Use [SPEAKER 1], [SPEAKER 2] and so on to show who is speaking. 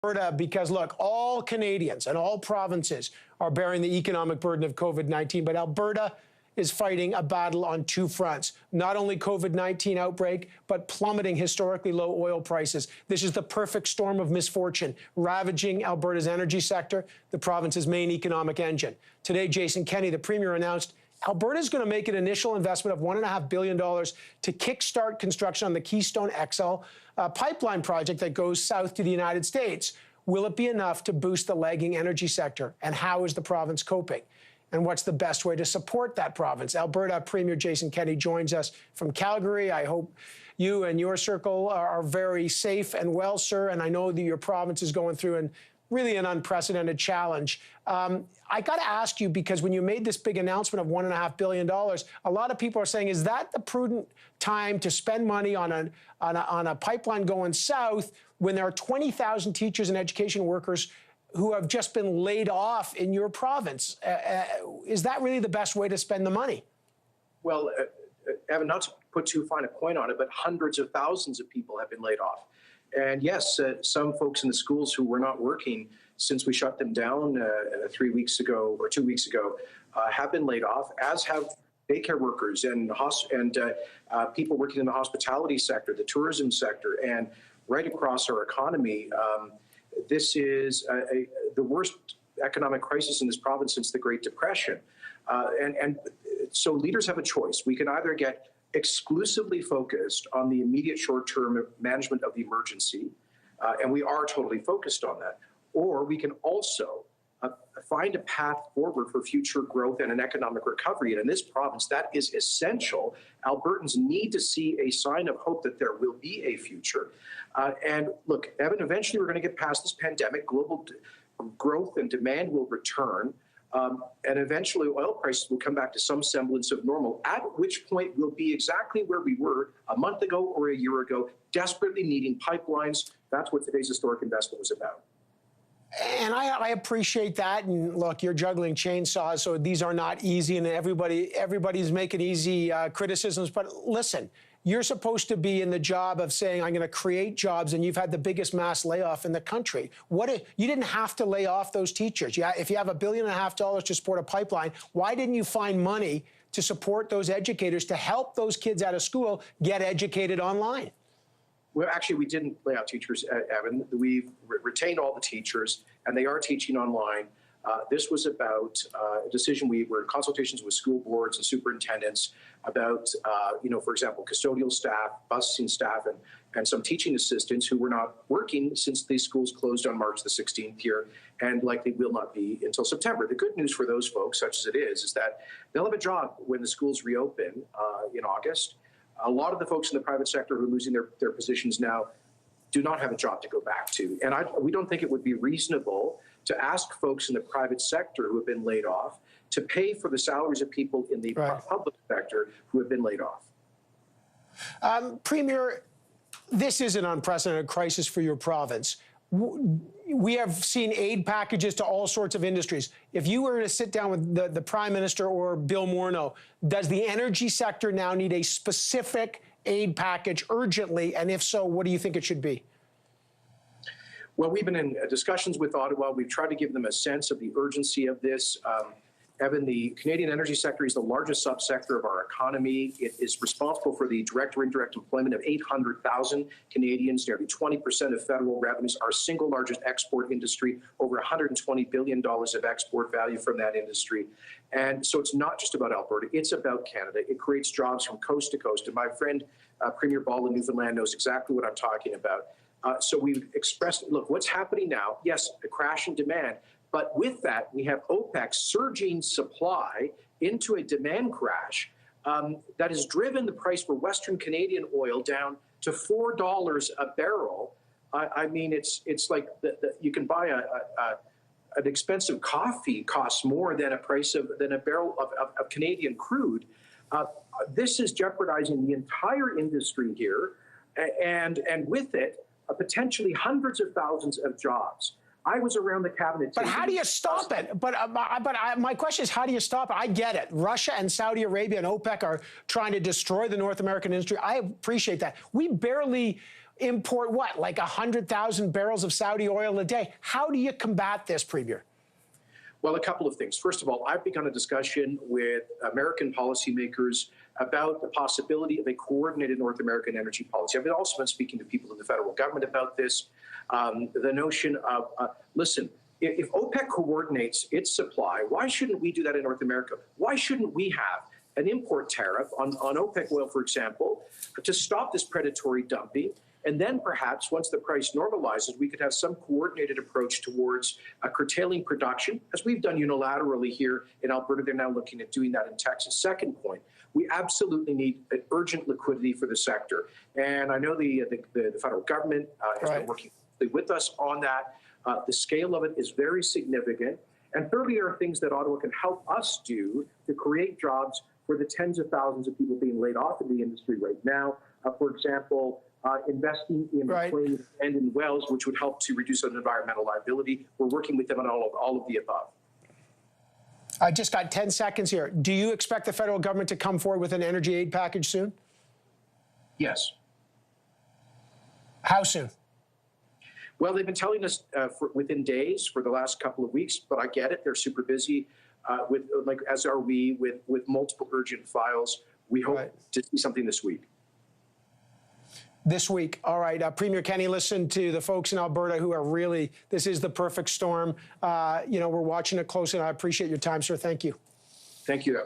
[SPEAKER 1] Alberta, because look, all Canadians and all provinces are bearing the economic burden of COVID-19, but Alberta is fighting a battle on two fronts. Not only COVID-19 outbreak, but plummeting historically low oil prices. This is the perfect storm of misfortune, ravaging Alberta's energy sector, the province's main economic engine. Today, Jason Kenney, the Premier, announced Alberta is going to make an initial investment of $1.5 billion to kickstart construction on the Keystone XL pipeline project that goes south to the United States. Will it be enough to boost the lagging energy sector? And how is the province coping? And what's the best way to support that province? Alberta Premier Jason Kenney joins us from Calgary. I hope you and your circle are very safe and well, sir. And I know that your province is going through really an unprecedented challenge. I got to ask you, because when you made this big announcement of $1.5 billion, a lot of people are saying, is that the prudent time to spend money on a pipeline going south when there are 20,000 teachers and education workers who have just been laid off in your province? Is that really the best way to spend the money?
[SPEAKER 2] Well, Evan, not to put too fine a point on it, but hundreds of thousands of people have been laid off. And yes, some folks in the schools who were not working since we shut them down 3 weeks ago or 2 weeks ago have been laid off, as have daycare workers and people working in the hospitality sector, the tourism sector, and right across our economy. This is the worst economic crisis in this province since the Great Depression. And so leaders have a choice. We can either get exclusively focused on the immediate short-term management of the emergency, and we are totally focused on that, or we can also find a path forward for future growth and an economic recovery. And in this province, that is essential. Albertans need to see a sign of hope that there will be a future. And look, Evan, eventually we're going to get past this pandemic. Global growth and demand will return. And eventually oil prices will come back to some semblance of normal, at which point we'll be exactly where we were a month ago or a year ago, desperately needing pipelines. That's what today's historic investment was about.
[SPEAKER 1] And I appreciate that. And look, you're juggling chainsaws, so these are not easy, and everybody's making easy criticisms. But listen, you're supposed to be in the job of saying, I'm going to create jobs, and you've had the biggest mass layoff in the country. You didn't have to lay off those teachers. If you have $1.5 billion to support a pipeline, why didn't you find money to support those educators to help those kids out of school get educated online?
[SPEAKER 2] Well, actually, we didn't lay off teachers, Evan. We've retained all the teachers, and they are teaching online. This was about a decision. We were in consultations with school boards and superintendents about, for example, custodial staff, busing staff, and some teaching assistants who were not working since these schools closed on March the 16th here, and likely will not be until September. The good news for those folks, such as it is that they'll have a job when the schools reopen in August. A lot of the folks in the private sector who are losing their positions now do not have a job to go back to. And we don't think it would be reasonable to ask folks in the private sector who have been laid off to pay for the salaries of people in the public sector who have been laid off.
[SPEAKER 1] Premier, this is an unprecedented crisis for your province. We have seen aid packages to all sorts of industries. If you were to sit down with the Prime Minister or Bill Morneau, does the energy sector now need a specific aid package urgently? And if so, what do you think it should be?
[SPEAKER 2] Well, we've been in discussions with Ottawa. We've tried to give them a sense of the urgency of this. Evan, the Canadian energy sector is the largest subsector of our economy. It is responsible for the direct or indirect employment of 800,000 Canadians. Nearly 20% of federal revenues. Our single largest export industry, over $120 billion of export value from that industry. And so it's not just about Alberta, it's about Canada. It creates jobs from coast to coast. And my friend, Premier Ball in Newfoundland, knows exactly what I'm talking about. So we've expressed, look, what's happening now, yes, a crash in demand, but with that, we have OPEC surging supply into a demand crash that has driven the price for Western Canadian oil down to $4 a barrel. I mean, it's like you can buy an expensive coffee costs more than a barrel of Canadian crude. This is jeopardizing the entire industry here, and with it, potentially hundreds of thousands of jobs. I was around the cabinet.
[SPEAKER 1] But how do you stop it? My question is, how do you stop it? I get it. Russia and Saudi Arabia and OPEC are trying to destroy the North American industry. I appreciate that. We barely import what, like 100,000 barrels of Saudi oil a day. How do you combat this, Premier?
[SPEAKER 2] Well, a couple of things. First of all, I've begun a discussion with American policymakers about the possibility of a coordinated North American energy policy. I've also been speaking to people in the federal government about this. The notion of, listen, if OPEC coordinates its supply, why shouldn't we do that in North America? Why shouldn't we have an import tariff on OPEC oil, for example, to stop this predatory dumping? And then perhaps once the price normalizes, we could have some coordinated approach towards curtailing production, as we've done unilaterally here in Alberta. They're now looking at doing that in Texas. Second point, we absolutely need an urgent liquidity for the sector. And I know the federal government has been working with us on that. The scale of it is very significant. And thirdly, there are things that Ottawa can help us do to create jobs for the tens of thousands of people being laid off in the industry right now. For example, investing in reclaimed and in wells, which would help to reduce an environmental liability. We're working with them on all of the above.
[SPEAKER 1] I just got 10 seconds here. Do you expect the federal government to come forward with an energy aid package soon?
[SPEAKER 2] Yes.
[SPEAKER 1] How soon?
[SPEAKER 2] Well, they've been telling us within days for the last couple of weeks, but I get it. They're super busy with, like, as are we, with multiple urgent files. We hope to see something this week.
[SPEAKER 1] This week. All right. Premier Kenney, listen to the folks in Alberta who are really, this is the perfect storm. You know, we're watching it closely, and I appreciate your time, sir. Thank you.
[SPEAKER 2] Thank you.